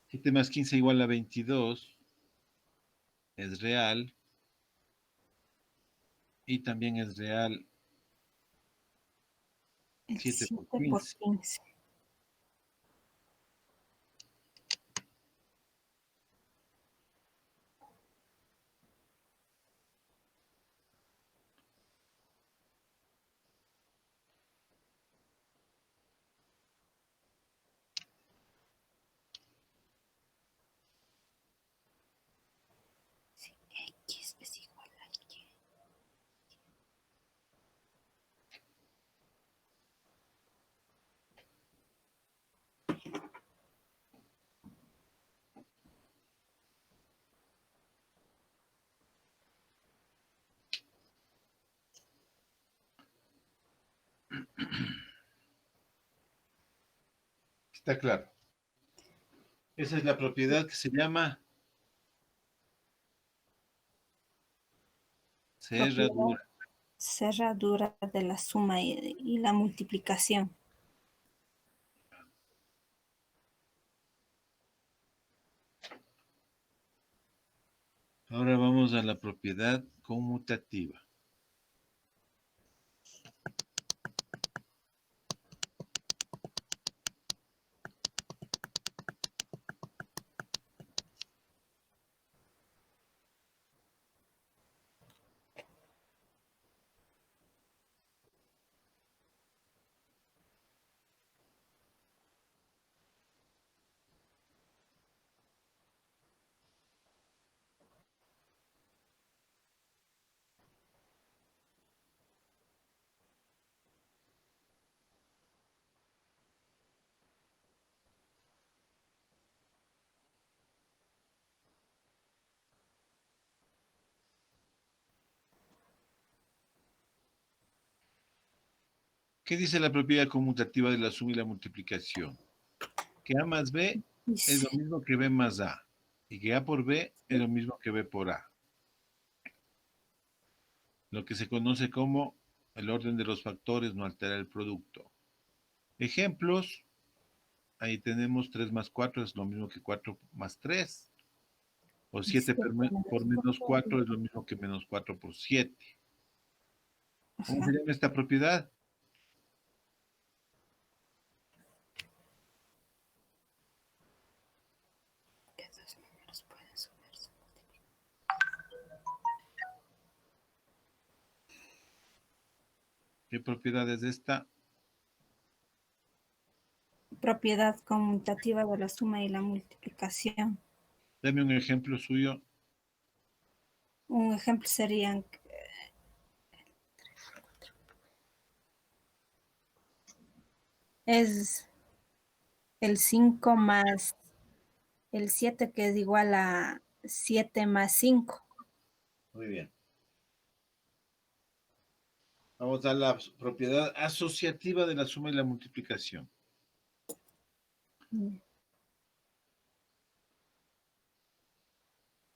7 más 15 igual a 22, es real. Y también es real El 7 por 7 por 15. 15. Sí, X es igual a Y. Está claro. Esa es la propiedad que se llama Propiedad cerradura. cerradura de la suma y la multiplicación. Ahora vamos a la propiedad conmutativa. ¿Qué dice la propiedad conmutativa de la suma y la multiplicación? Que A más B es lo Dice, mismo que B más A. Y que A por B es lo mismo que B por A. Lo que se conoce como el orden de los factores no altera el producto. Ejemplos. Ahí tenemos 3 más 4 es lo mismo que 4 más 3. O 7 7 por menos menos 4. 4 es lo mismo que menos 4 por 7. ¿Cómo se Ajá. llama esta propiedad? Que dos números pueden sumarse. ¿Qué propiedad es esta? Propiedad conmutativa de la suma y la multiplicación. Dame un ejemplo suyo. Un ejemplo serían es el 5 más el 7 que es igual a 7 más 5. Muy bien. Vamos a la propiedad asociativa de la suma y la multiplicación.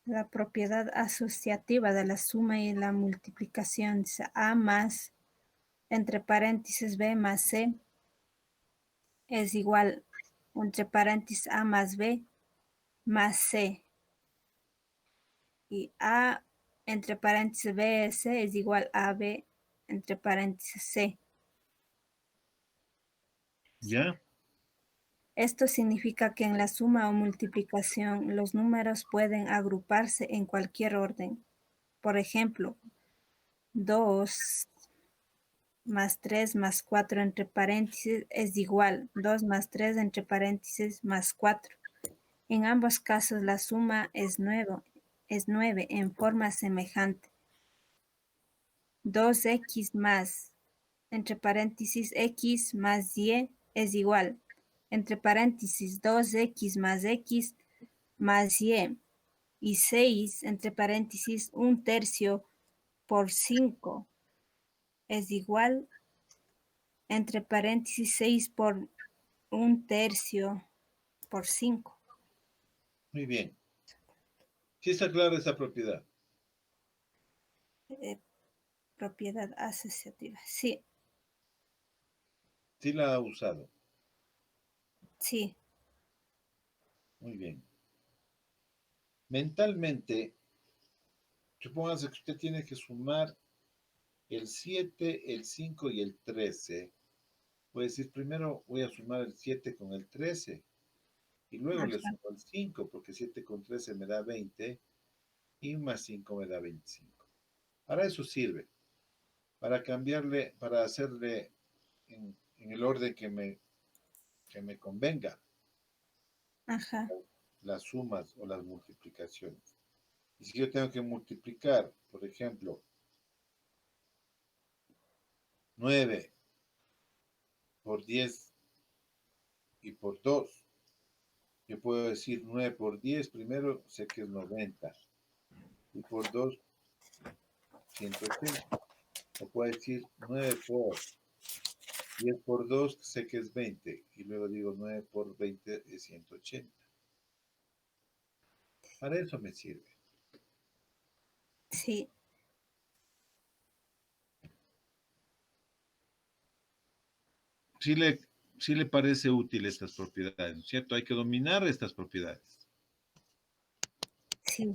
La propiedad asociativa de la suma y la multiplicación es A más, entre paréntesis B más C, es igual, entre paréntesis A más B más C. Y A entre paréntesis BS es igual a B entre paréntesis C. ¿Ya? Esto significa que en la suma o multiplicación los números pueden agruparse en cualquier orden. Por ejemplo, 2 más 3 más 4 entre paréntesis es igual 2 más 3 entre paréntesis más 4. En ambos casos la suma es 9 en forma semejante. 2x más entre paréntesis x más y es igual entre paréntesis 2x más x más y. Y 6 entre paréntesis 1/3 por 5 es igual entre paréntesis 6 por 1/3 por 5. Muy bien. ¿Sí está clara esa propiedad? Propiedad asociativa. Sí, Sí la ha usado. sí. Muy bien. Mentalmente, supóngase que usted tiene que sumar el 7, el 5 y el 13. Puede decir, primero voy a sumar el 7 con el 13 y luego le Ajá, sumo el 5, porque 7 con 13 me da 20 y más 5 me da 25. Para eso sirve, para cambiarle, para hacerle en el orden que me convenga ajá, las sumas o las multiplicaciones. Y si yo tengo que multiplicar, por ejemplo, 9 por 10 y por 2, yo puedo decir 9 por 10, primero sé que es 90, y por 2, 180. O puedo decir 9 por 10 por 2, sé que es 20, y luego digo 9 por 20 es 180. Para eso me sirve. sí, Sí le, sí le parece útil estas propiedades, ¿no es cierto? Hay que dominar estas propiedades. sí.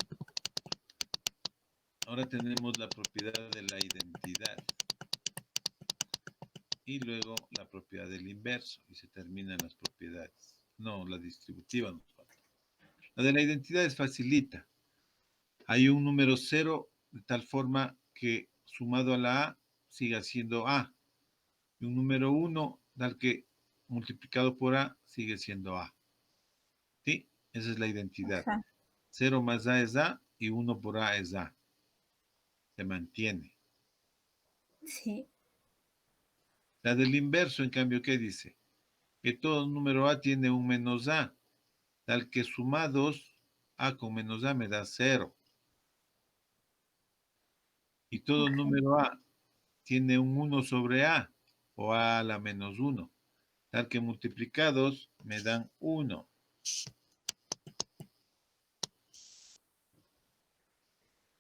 Ahora tenemos la propiedad de la identidad y luego la propiedad del inverso y se terminan las propiedades. No, la distributiva nos falta. La de la identidad es facilita. Hay un número 0 de tal forma que sumado a la A siga siendo A. Y un número 1 tal que multiplicado por A sigue siendo A. ¿Sí? Esa es la identidad. Ajá, 0 más A es A y 1 por A es A. Se mantiene. sí. La del inverso, en cambio, ¿qué dice? Que todo número A tiene un menos A, tal que sumados A con menos A me da 0. Y todo número A tiene un 1 sobre A, o A a la menos 1, tal que multiplicados me dan 1.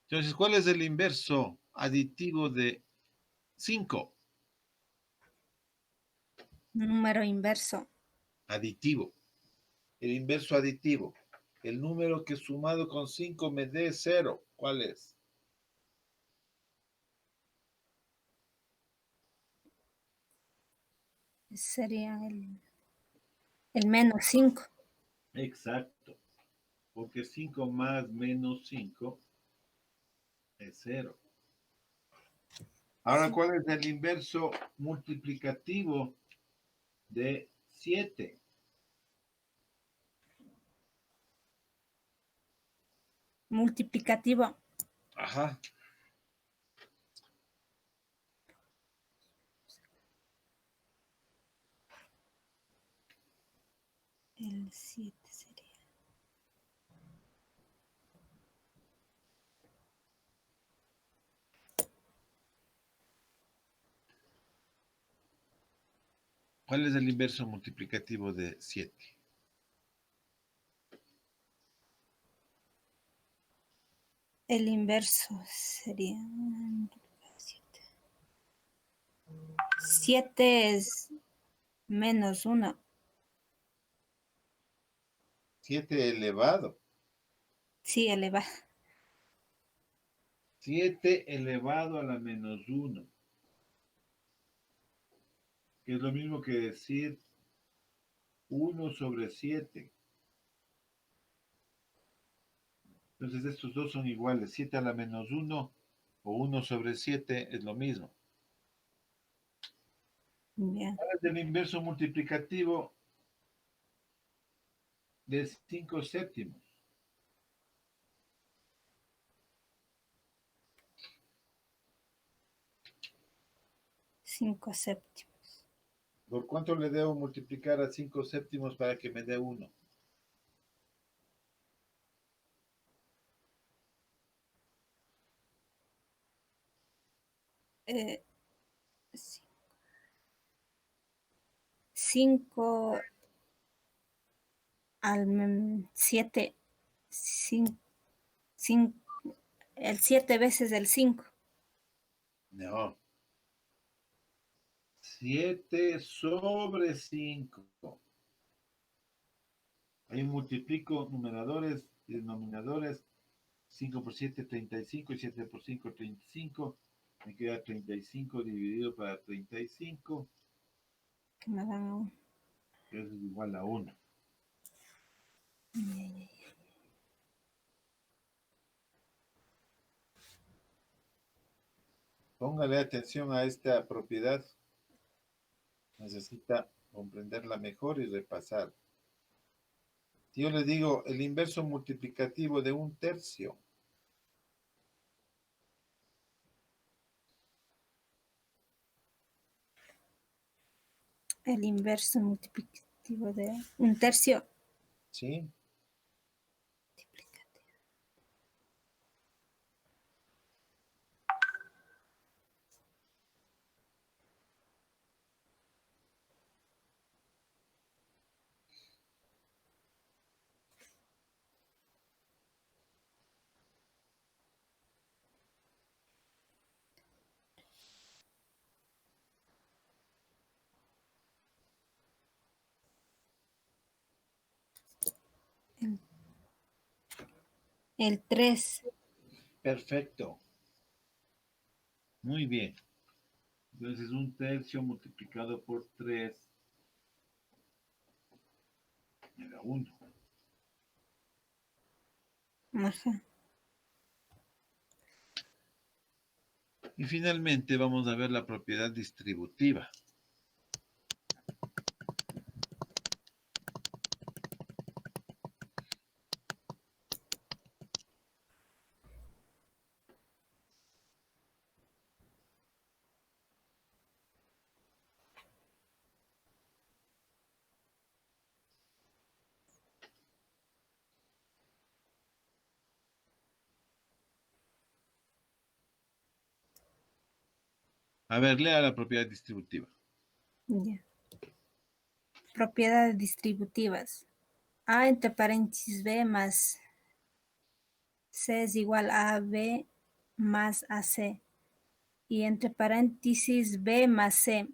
Entonces, ¿cuál es el inverso aditivo de 5? Número inverso. Aditivo. El inverso aditivo. El número que sumado con 5 me dé 0. ¿Cuál es? Sería el menos 5. Exacto. Porque 5 más menos 5 es 0. Ahora, Sí. ¿cuál es el inverso multiplicativo de 7? Multiplicativo. Ajá. El 7 sería. ¿Cuál es el inverso multiplicativo de 7? El inverso sería 7. 7 es menos 1. 7 elevado. Sí, elevado. 7 elevado a la menos 1, que es lo mismo que decir 1 sobre 7. Entonces estos dos son iguales, 7 a la menos 1 o 1 sobre 7 es lo mismo. Bien. Ahora del inverso multiplicativo de 5 séptimos. Cinco séptimos. ¿Por cuánto le debo multiplicar a 5 séptimos para que me dé 1? Eh, 5 al 7. El 7 veces el 5. No. 7 sobre 5. Ahí multiplico numeradores y denominadores. 5 por 7, 35, y 7 por 5, 35. Me queda 35 dividido para 35, Que me dan un... que es igual a 1. Póngale atención a esta propiedad. Necesita comprenderla mejor y repasar. Si yo le digo el inverso multiplicativo de 1/3, El inverso multiplicativo de 1/3. ¿sí? El 3. Perfecto. Muy bien. Entonces 1/3 multiplicado por 3 me da 1. Ajá. Y finalmente vamos a ver la propiedad distributiva. A ver, lea la propiedad distributiva. Ya. Propiedades distributivas. A entre paréntesis B más C es igual a B más AC. Y entre paréntesis B más C,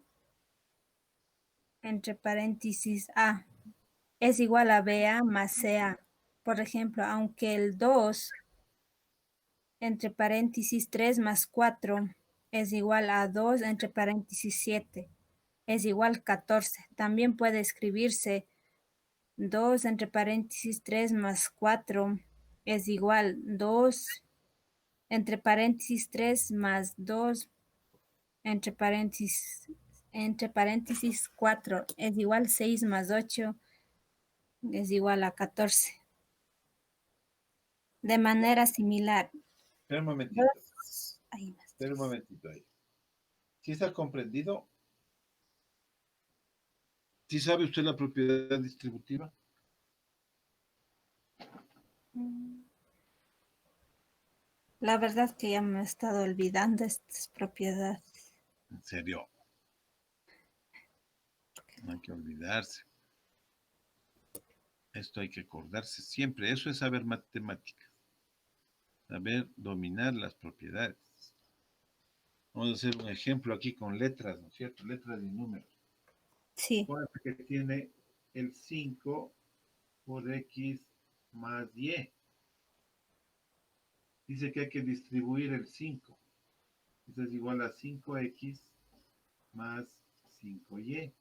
entre paréntesis A, es igual a BA más CA. Por ejemplo, aunque el 2, entre paréntesis 3 más 4, es igual a 2 entre paréntesis 7, es igual a 14. También puede escribirse 2 entre paréntesis 3 más 4 es igual 2 entre paréntesis 3 más 2 entre paréntesis 4 es igual 6 más 8 es igual a 14. De manera similar. Espera un momentito. Ahí más. Espera un momentito ahí. ¿Sí está comprendido? ¿Sí sabe usted la propiedad distributiva? La verdad que ya me he estado olvidando estas propiedades. En serio. No hay que olvidarse. Esto hay que acordarse siempre. Eso es saber matemáticas. Saber dominar las propiedades. Vamos a hacer un ejemplo aquí con letras, ¿no es cierto? Letras y números. Sí, Acuérdense que tiene el 5 por X más Y. dice que hay que distribuir el 5. Eso es igual a 5x más 5y.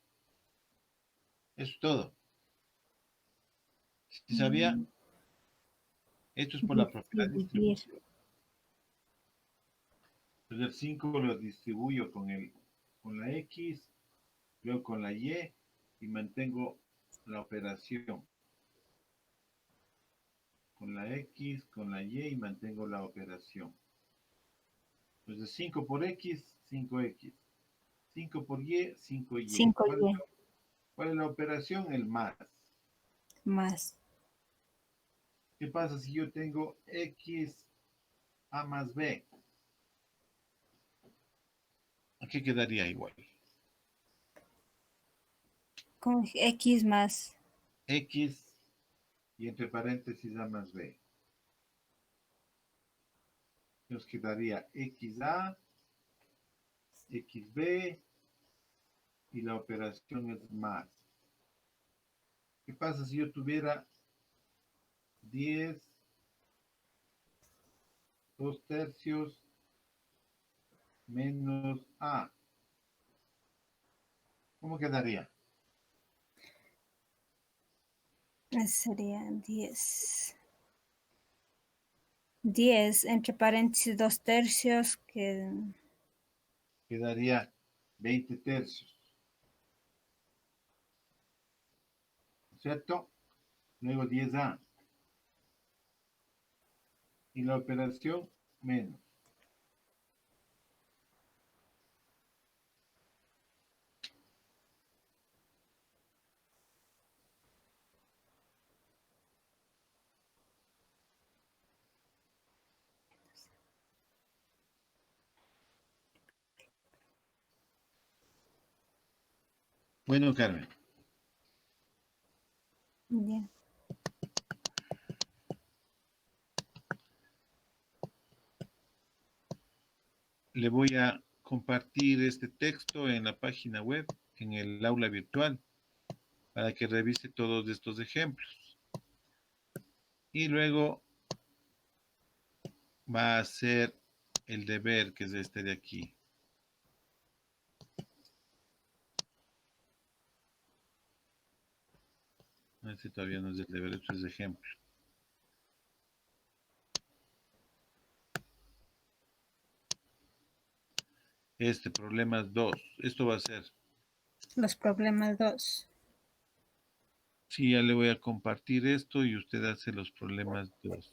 Eso es todo. ¿Sí sabía? Esto es por la propiedad de Distribuir. distribución. Entonces el 5 lo distribuyo con la x, luego con la y mantengo la operación. Con la x, con la y mantengo la operación. Entonces 5 por x, 5x. 5 por y, 5y. 5y ¿Cuál es la operación? El más. más. ¿Qué pasa si yo tengo x a más b? Aquí quedaría igual. Con x más. X y entre paréntesis a más b. Nos quedaría xa, xb y la operación es más. ¿Qué pasa si yo tuviera 10, 2/3 menos a? ¿Cómo quedaría? Sería 10. 10 entre paréntesis 2/3 que Quedaría 20/3. ¿Cierto? Luego 10a. Y la operación menos. Bueno, Carmen. ya. Le voy a compartir este texto en la página web, en el aula virtual, para que revise todos estos ejemplos. Y luego va a hacer el deber, que es este de aquí. Este todavía no es el deber, esto es ejemplo. Este, problemas 2. Esto va a ser. Los problemas 2. Sí, ya le voy a compartir esto y usted hace los problemas 2.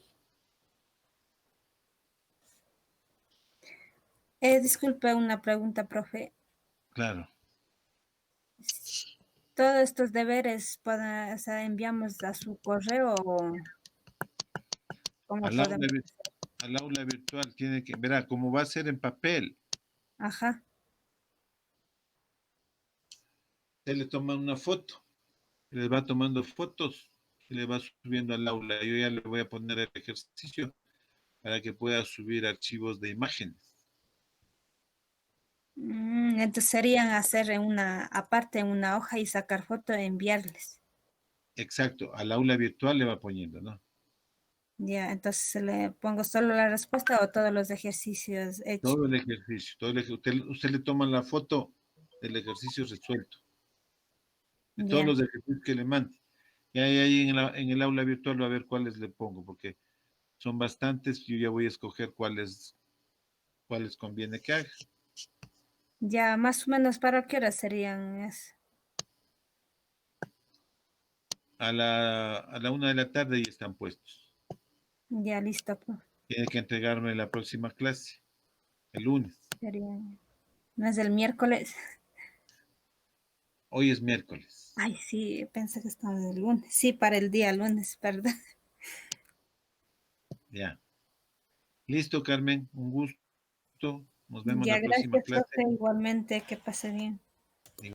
Disculpe una pregunta, profe. Claro. Todos estos deberes o sea, enviamos a su correo o cómo Al aula, podemos. al aula virtual tiene que, verá, como va a ser en papel, Ajá. usted le toma una foto, le va tomando fotos y le va subiendo al aula. Yo ya le voy a poner el ejercicio para que pueda subir archivos de imágenes. Entonces serían hacer aparte en una hoja y sacar foto e enviarles. Exacto, al aula virtual le va poniendo, ¿no? Ya, entonces le pongo solo la respuesta o todos los ejercicios hechos. Todo el ejercicio, usted le toma la foto del ejercicio resuelto, de todos Ya, los ejercicios que le mande. Y ahí en el aula virtual va a ver cuáles le pongo, porque son bastantes, yo ya voy a escoger cuáles conviene que haga. ya, más o menos para qué hora serían eso. A la 1 de la tarde ya están puestos. Ya, listo, pues. Tiene que entregarme la próxima clase, el lunes. Serían, no es el miércoles. Hoy es miércoles. Ay, sí, pensé que estaba el lunes. Sí, para el día lunes, perdón. Ya. Listo, Carmen, un gusto. Nos vemos Ya, la próxima gracias, clase. profe. Igualmente, que pase bien.